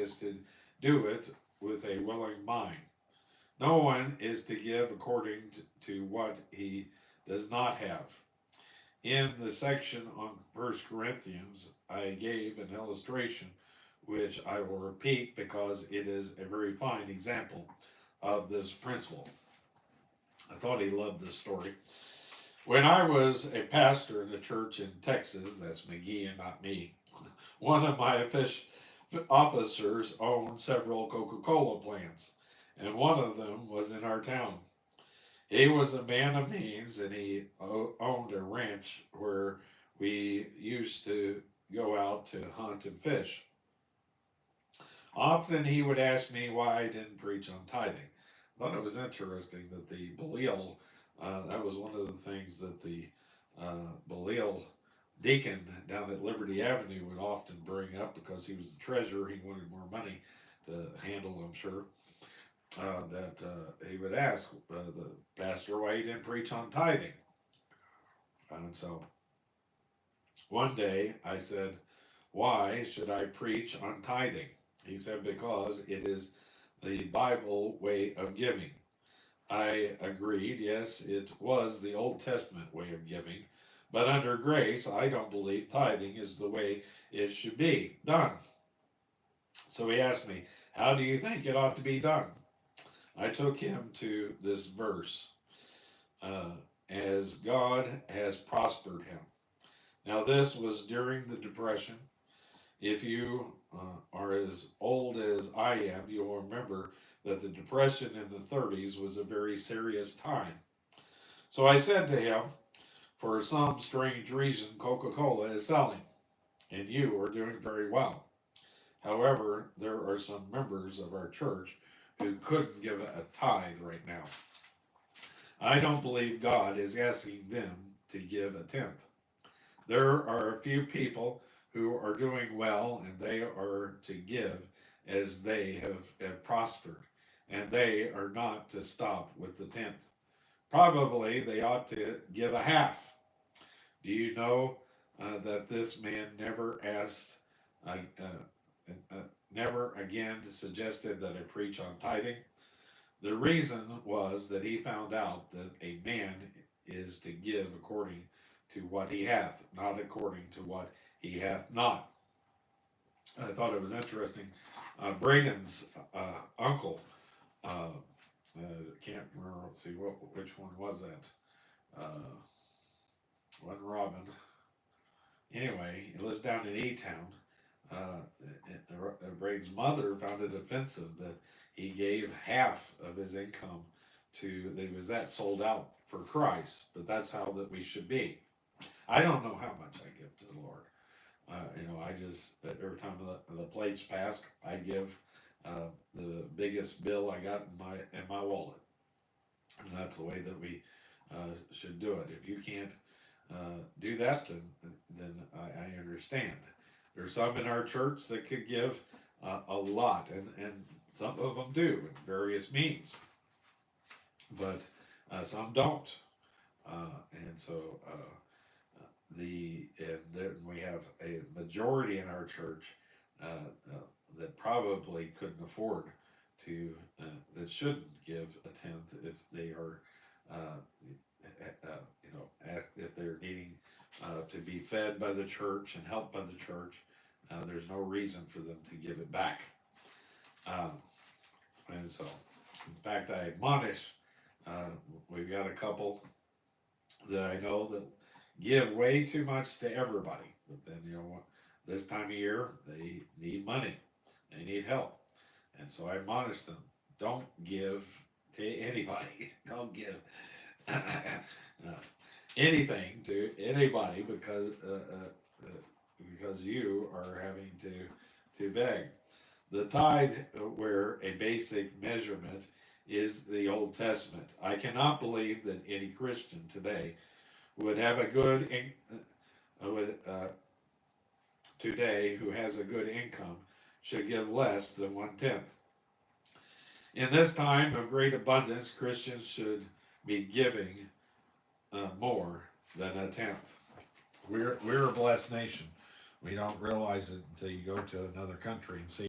is to do it with a willing mind. No one is to give according to what he does not have. In the section on First Corinthians, I gave an illustration which I will repeat because it is a very fine example of this principle. I thought he loved this story. When I was a pastor in a church in Texas, that's McGee and not me, one of my officers owned several Coca Cola plants, and one of them was in our town. He was a man of means, and he owned a ranch where we used to go out to hunt and fish. Often he would ask me why I didn't preach on tithing. I thought it was interesting that the Belial, that was one of the things that the Belial deacon down at Liberty Avenue would often bring up because he was the treasurer. He wanted more money to handle, I'm sure. That he would ask the pastor why he didn't preach on tithing. And so one day I said, why should I preach on tithing? He said, because it is the Bible way of giving. I agreed, yes, it was the Old Testament way of giving, but under grace, I don't believe tithing is the way it should be done. So he asked me, how do you think it ought to be done? I took him to this verse, uh, as God has prospered him. Now, this was during the Depression. If you are as old as I am, you'll remember that the Depression in the 30s was a very serious time. So I said to him, for some strange reason, Coca Cola is selling, and you are doing very well. However, there are some members of our church who couldn't give a tithe right now. I don't believe God is asking them to give a tenth. There are a few people who are doing well and they are to give as they have prospered, and they are not to stop with the tenth. Probably they ought to give a half. Do you know that this man never asked, uh, never again suggested that I preach on tithing? The reason was that he found out that a man is to give according to what he hath, not according to what he hath not. I thought it was interesting. Braden's uncle, uh, can't remember, let's see, which one was that? Wasn't Robin. Anyway, he lives down in E-Town. Braden's mother found it offensive that he gave half of his income to, they was that sold out for Christ, but that's how that we should be. I don't know how much I give to the Lord. I just, every time the plate's passed, I give the biggest bill I got in my wallet, and that's the way that we should do it. If you can't do that, then I understand. There's some in our church that could give a lot, and some of them do in various means, but some don't. And so and then we have a majority in our church that probably couldn't afford to, that shouldn't give a tenth if they are, if they're needing to be fed by the church and helped by the church. There's no reason for them to give it back. Um, and so, in fact, I admonish, we've got a couple that I know that give way too much to everybody. But then, this time of year, they need money, they need help. And so I admonish them, don't give to anybody. Don't give anything to anybody because you are having to beg. The tithe, where a basic measurement is the Old Testament. I cannot believe that any Christian today would have a good today who has a good income should give less than 1/10. In this time of great abundance, Christians should be giving more than a tenth. We're a blessed nation. We don't realize it until you go to another country and see